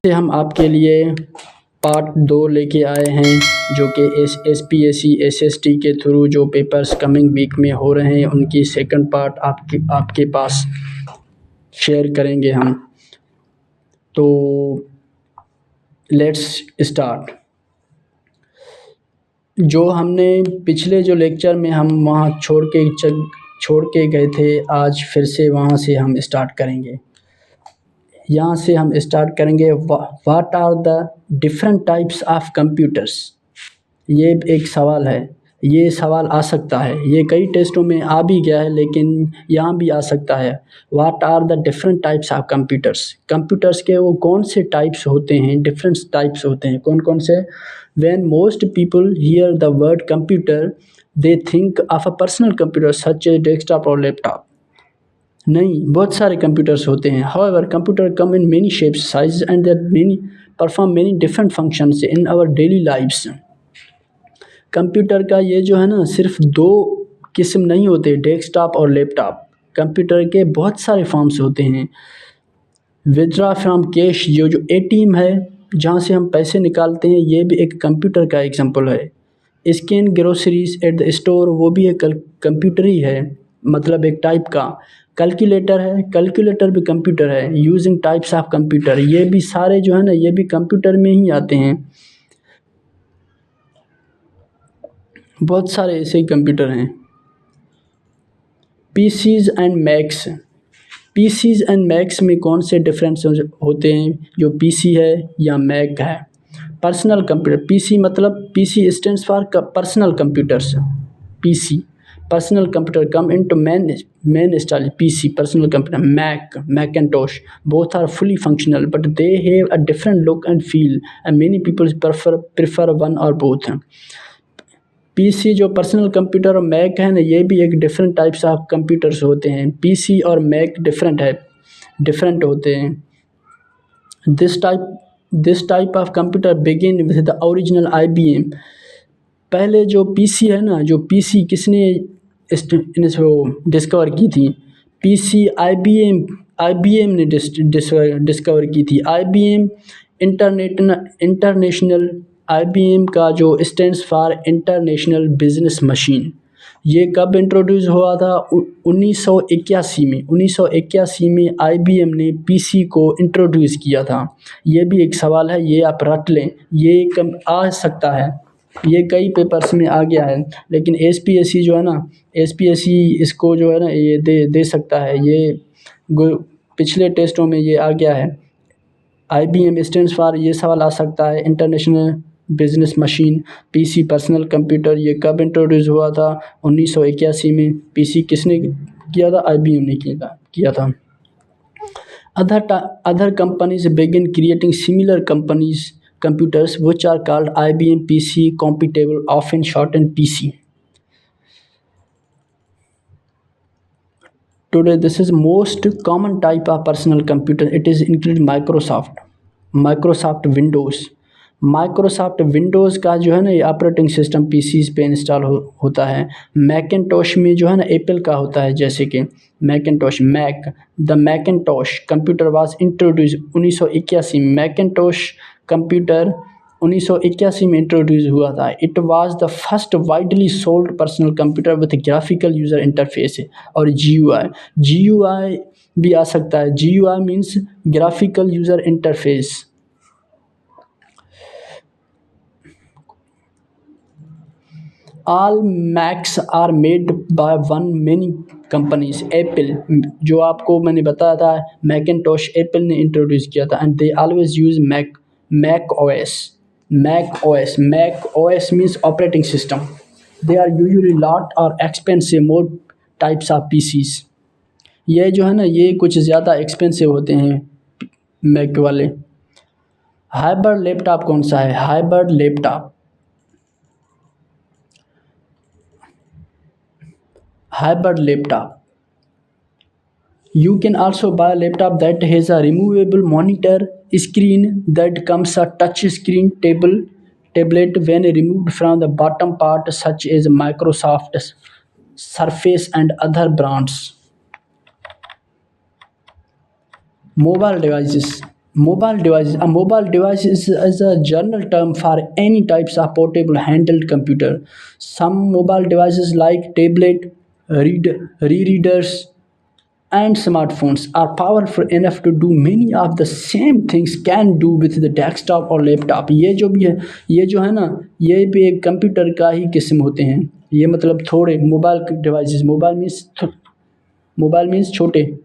से हम आपके लिए पार्ट 2 लेके आए हैं, जो कि SPSC SST के थ्रू जो पेपर्स कमिंग वीक में हो रहे हैं उनकी सेकंड पार्ट आपके पास शेयर करेंगे हम। तो लेट्स स्टार्ट। जो हमने पिछले जो लेक्चर में हम वहाँ छोड़ के गए थे, आज फिर से वहाँ से हम स्टार्ट करेंगे। यहाँ से हम स्टार्ट करेंगे what are the different types of computers. ये एक सवाल है, ये सवाल आ सकता है, ये कई टेस्टों में आ भी गया है लेकिन यहाँ भी आ सकता है। What are the different types of computers. Computers के वो कौन से टाइप्स होते हैं, डिफरेंट टाइप्स होते हैं, कौन कौन से। When most people hear the word computer they think of a personal computer such a desktop और लैपटॉप। नहीं, बहुत सारे कंप्यूटर्स होते हैं। However computer come in many shapes size and that many perform many different functions in our daily lifes. Computer का ये जो है ना, सिर्फ दो किस्म नहीं होते, डेस्कटॉप और लैपटॉप। कंप्यूटर के बहुत सारे फॉर्म्स होते हैं। विथड्रॉ फ्रॉम कैश, जो ATM है जहाँ से हम पैसे निकालते हैं, ये भी एक कंप्यूटर का एग्जांपल है। Scan groceries at the store, वो भी एक कंप्यूटर ही है, मतलब एक टाइप का। कैलकुलेटर है, कैलकुलेटर भी कंप्यूटर है। यूजिंग टाइप्स ऑफ कंप्यूटर, ये भी सारे जो है ना, ये भी कंप्यूटर में ही आते हैं। बहुत सारे ऐसे ही कंप्यूटर हैं। PCs and max. PCs and max में कौन से डिफरेंस होते हैं, जो PC है या मैक है। पर्सनल कंप्यूटर, PC मतलब PC stands for personal computers. PC personal computer come into main style. PC personal computer. Macintosh both are fully functional but they have a different look and feel and many people prefer one or both। PC जो personal computer और Mac है ना, ये भी एक different types of computers होते हैं। PC और मैक डिफरेंट होते हैं। This type of computer begin with the original IBM। पहले जो PC है ना, जो PC किसने डिस्कवर की थी। PC IBM ने डिस्कवर की थी। IBM इंटरनेशनल, IBM का जो stands for international business machine. ये कब इंट्रोड्यूस हुआ था, 1981 में। 1981 में IBM ने PC को इंट्रोड्यूस किया था। ये भी एक सवाल है, ये आप रट लें, ये कम आ सकता है, ये कई पेपर्स में आ गया है। लेकिन SPSC जो है ना, SPSC इसको जो है ना, ये दे सकता है। ये पिछले टेस्टों में ये आ गया है। IBM स्टैंड्स फॉर, ये सवाल आ सकता है, international business machine. PC personal computer, ये कब इंट्रोड्यूस हुआ था, 1981 में। PC किसने किया था, IBM ने किया था। Other companies begin creating similar computers which are called IBM PC compatible, often shortened PC. Today this is most common type of personal computer. It is include Microsoft Windows। Microsoft Windows का जो है ना, ये operating system PCs पे install होता है। Macintosh में जो है ना, एप्पल का होता है, जैसे कि Macintosh. The Macintosh computer was introduce 1981। Macintosh computer 1981 में इंट्रोड्यूस हुआ था। It was the first widely sold personal computer with graphical user interface और GUI भी आ सकता है। GUI means graphical user interface. All Macs are made by many companies। Apple, जो आपको मैंने बताया था, मैकिनटॉश एप्पल ने इंट्रोड्यूस किया था। And they always use Mac OS means operating system. They are usually lot और expensive more types of PCs। ये जो है ना, ये कुछ ज़्यादा एक्सपेंसिव होते हैं मैक वाले। हाइब्रिड लैपटॉप कौन सा है, hybrid laptop. You can also buy a laptop that has a removable monitor screen that comes a touch screen tablet when removed from the bottom part, such as Microsoft Surface and other brands। Mobile devices, Mobile devices. A mobile device is a general term for any types of portable handheld computer. Some mobile devices like tablet, readers, and smartphones are powerful enough to do many of the same things can do with the desktop और laptop. ये जो भी है, ये जो है ना, ये भी एक कंप्यूटर का ही किस्म होते हैं। ये मतलब थोड़े मोबाइल डिवाइसेस, मोबाइल मीन्स छोटे।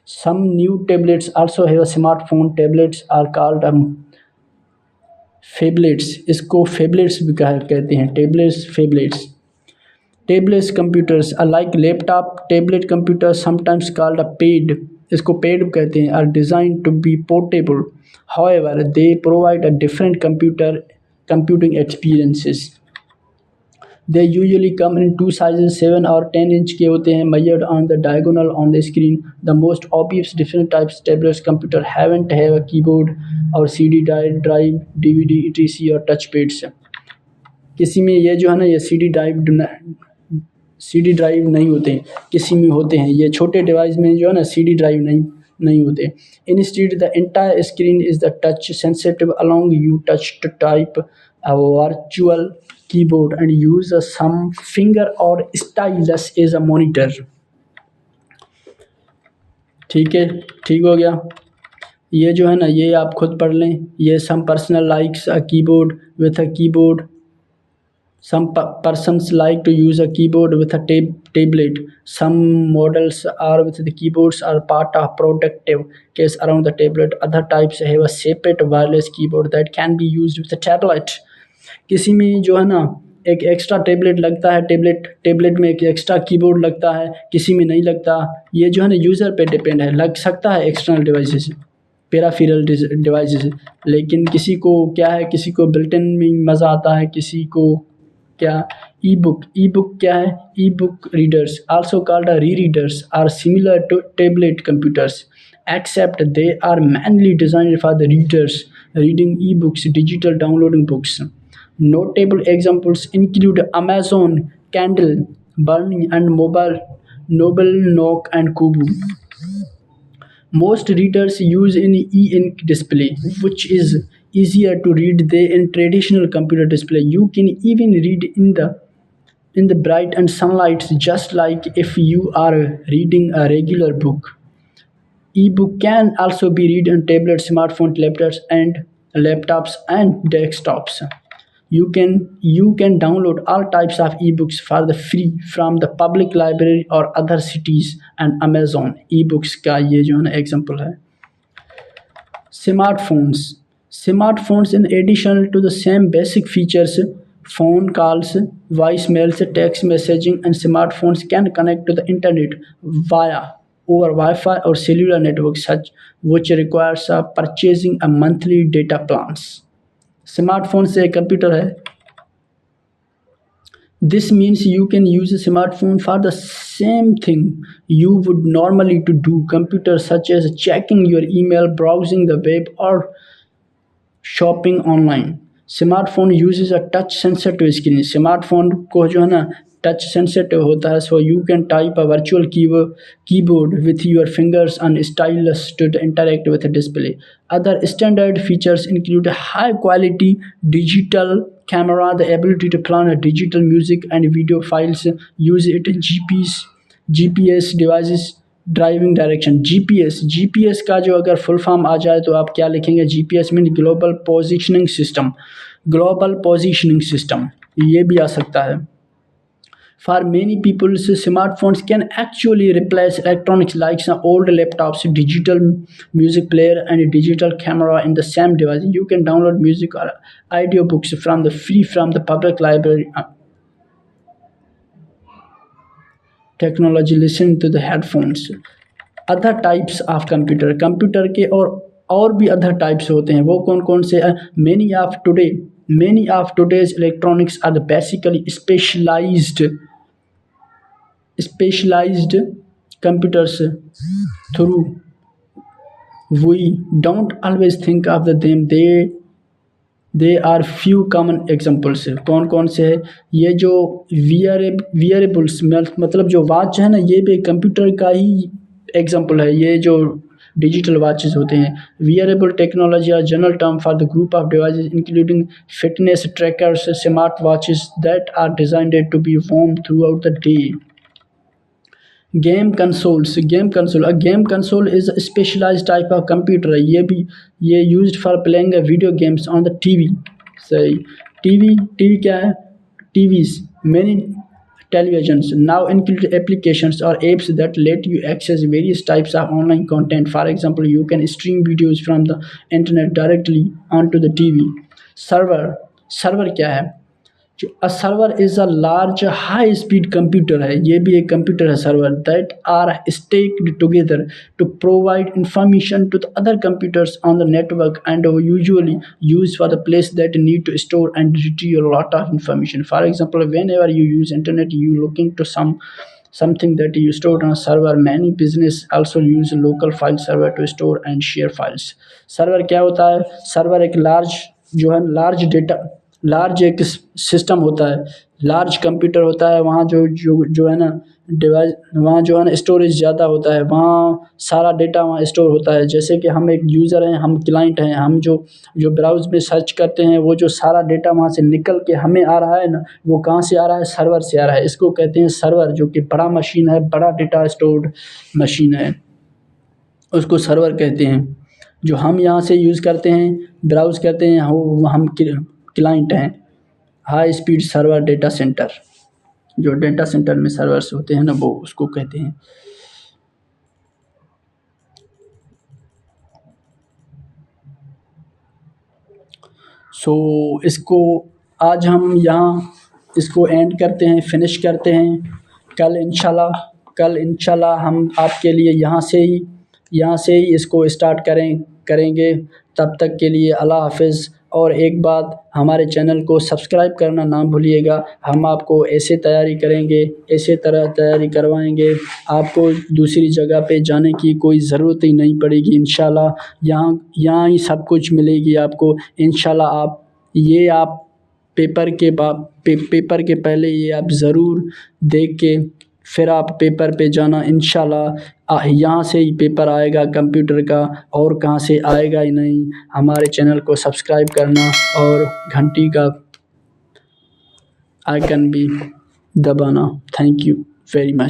Some new tablets also have a smartphone. Tablets are called phablets. इसको phablets भी कहा कहते हैं, tablets, phablets. Tablets computers are like laptop. Tablet computers sometimes called a paid, इसको paid कहते हैं, are designed to be portable. However, they provide a different computing experiences. They usually come in two sizes, 7 or 10 inch के होते हैं, measured on the diagonal on the screen. The most obvious different types tablets computer haven't have a keyboard और CD drive, DVD, etc और touch pads. किसी में ये जो है ना, ये CD ड्राइव नहीं होते हैं, किसी में होते हैं। ये छोटे डिवाइस में जो है ना CD ड्राइव नहीं होते। Instead, the entire screen is the touch sensitive, allowing you touch to type a virtual keyboard and use a thumb, finger or stylus as a monitor. ठीक है, ठीक हो गया। ये जो है ना, ये आप खुद पढ़ लें। ये some personal likes a keyboard with a keyboard. Some persons like to use a keyboard with a tablet. Some models are with the keyboards are part of protective case around the tablet. Other types have a separate wireless keyboard that can be used with a tablet. किसी में जो है ना एक extra tablet लगता है, tablet में एक एक्स्ट्रा कीबोर्ड लगता है, किसी में नहीं लगता। ये जो है ना यूज़र पे डिपेंड है, लग सकता है एक्सटर्नल डिवाइसेस, पेराफिरल डिवाइसेस, लेकिन किसी को क्या है, किसी को बिल्ट-इन में मज़ा आता है, किसी को क्या। ई बुक क्या है? E book readers also called e readers are similar to tablet computers except they are mainly designed for the readers reading e-books, digital downloading books. Notable examples include Amazon Kindle, Burnie, and Noble Nook and Kobo. Most readers use an e-ink display, which is easier to read than in traditional computer display. You can even read in the bright and sunlight, just like if you are reading a regular book. E-book can also be read on tablets, smartphones, laptops and desktops. You can download all types of ebooks for the free from the public library or other cities and Amazon. Ebooks का ये जो है ना example है। Smartphones in addition to the same basic features, phone calls, voicemails, text messaging, and smartphones can connect to the internet over Wi-Fi or cellular networks, which requires purchasing a monthly data plans. Smartphone से एक computer है। This means you can use a smartphone for the same thing you would normally to do computers, such as checking your email, browsing the web, or shopping online. Smartphone uses a touch sensitive screen. Smartphone को जो है ना touch sensitive होता है, so you can type a virtual keyboard with your fingers and stylus to interact with the display. Other standard features include a high quality digital camera, the ability to plan a digital music and video files, use it in GPS devices, driving direction. GPS का जो अगर full form आ जाए तो आप क्या लिखेंगे? GPS mean global positioning system, ये भी आ सकता है। For many people, smartphones can actually replace electronics like old laptops, digital music player, and digital camera in the same device. You can download music or audiobooks from the public library. Technology, listen to the headphones. Other types of computer के और भी other types होते हैं। वो कौन कौन से? Many of today's electronics are basically specialized computers. Through we don't always think of them. They are few common examples. कौन कौन से है? ये जो वियरेबल्स मतलब जो वॉच है ना, ये भी कंप्यूटर का ही एग्जाम्पल है। ये जो डिजिटल वॉचेस होते हैं। Wearable technology are general term for the group of devices including fitness trackers, smart watches that are designed to be worn throughout the day. Game console is a specialized type of computer है। ये used for playing video games on the TV। सही। TV क्या है? TVs, many televisions now include applications or apps that let you access various types of online content. For example, you can stream videos from the internet directly onto the TV। Server क्या है? A server is a large high speed computer है। ये भी एक computer है server, that are stacked together to provide information to the other computers on the network and are usually used for the place that need to store and retrieve a lot of information. For example, whenever you use internet, you looking to something that you stored on a server. Many business also use local file server to store and share files। Server क्या होता है? Server एक large एक system होता है, large computer होता है। वहाँ जो है ना डिवाइस, वहाँ जो है ना स्टोरेज ज़्यादा होता है, वहाँ सारा डेटा वहाँ स्टोर होता है। जैसे कि हम एक यूज़र हैं, हम क्लाइंट हैं, हम जो ब्राउज़ में सर्च करते हैं, वो जो सारा डेटा वहाँ से निकल के हमें आ रहा है ना, वो कहाँ से आ रहा है? सर्वर से आ रहा है। इसको कहते हैं सर्वर, जो कि बड़ा मशीन है, बड़ा डेटा स्टोर्ड मशीन है, उसको सर्वर कहते हैं। जो हम यहाँ से यूज़ करते हैं, ब्राउज़ करते हैं, वो हम क्लाइंट हैं। High speed server data centre, जो डेटा सेंटर में सर्वर्स होते हैं ना, वो उसको कहते हैं। इसको आज हम यहाँ इसको एंड करते हैं, फिनिश करते हैं। कल इंशाल्लाह हम आपके लिए यहाँ से ही इसको स्टार्ट करेंगे। तब तक के लिए अल्लाह हाफ़िज़। और एक बात, हमारे चैनल को सब्सक्राइब करना ना भूलिएगा। हम आपको ऐसे तैयारी करेंगे, ऐसे तरह तैयारी करवाएंगे, आपको दूसरी जगह पे जाने की कोई ज़रूरत ही नहीं पड़ेगी। इंशाल्लाह यहाँ ही सब कुछ मिलेगी आपको। इंशाल्लाह आप पेपर के पहले ये आप ज़रूर देख के फिर आप पेपर पे जाना। इंशाल्लाह यहाँ से ही पेपर आएगा कंप्यूटर का, और कहाँ से आएगा ही नहीं। हमारे चैनल को सब्सक्राइब करना और घंटी का आइकन भी दबाना। Thank you very much.